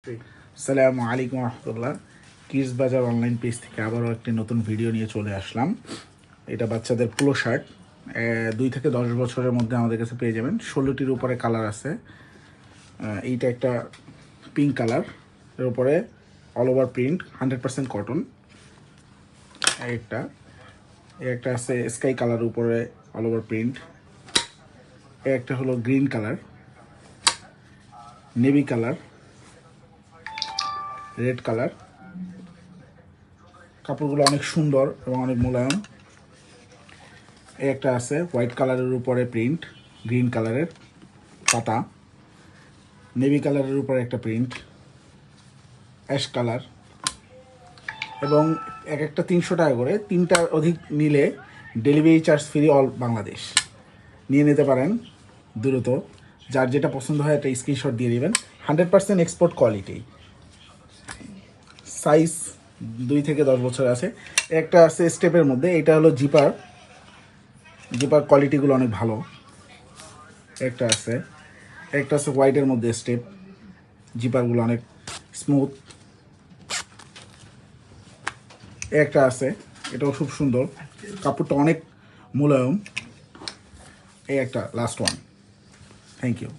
আসসালামু আলাইকুম রহমতুল্লাহ। কিডস বাজার অনলাইন পেজ থেকে আবারও একটি নতুন ভিডিও নিয়ে চলে আসলাম। এটা বাচ্চাদের পোলো শার্ট 2 থেকে 10 বছরের মধ্যে আমাদের কাছে পেয়ে যাবেন। 16টির উপরে কালার আছে। এইটা একটা পিঙ্ক কালার, এর উপরে অল ওভার প্রিন্ট, 100% কটন। একটা আছে স্কাই কালার, উপরে অল ওভার প্রিন্ট। একটা হলো green colour, navy colour, red colour. কাপড়গুলো অনেক সুন্দর এবং অনেক মোলায়েম। একটা আছে হোয়াইট কালারের উপরে প্রিন্ট, গ্রিন কালারের পাতা, নেভি কালারের উপরে একটা প্রিন্ট, অ্যাশ কালার। এবং একটা 300 টাকা করে, 3টার অধিক নিলে delivery charge free all Bangladesh. নিয়ে নিতে পারেন দ্রুত। যার যেটা পছন্দ হয় একটা স্ক্রিনশট দিয়ে দেবেন। 100% এক্সপোর্ট কোয়ালিটি। সাইজ 2 থেকে 10 বছর আছে। একটা আছে স্টেপের মধ্যে, এটা হলো জিপার কোয়ালিটিগুলো অনেক ভালো। একটা আছে হোয়াইটের মধ্যে স্টেপ, জিপারগুলো অনেক স্মুথ। একটা আছে, এটাও খুব সুন্দর, কাপড়টা অনেক মোলায়েম। এই একটা লাস্ট ওয়ান। Thank you.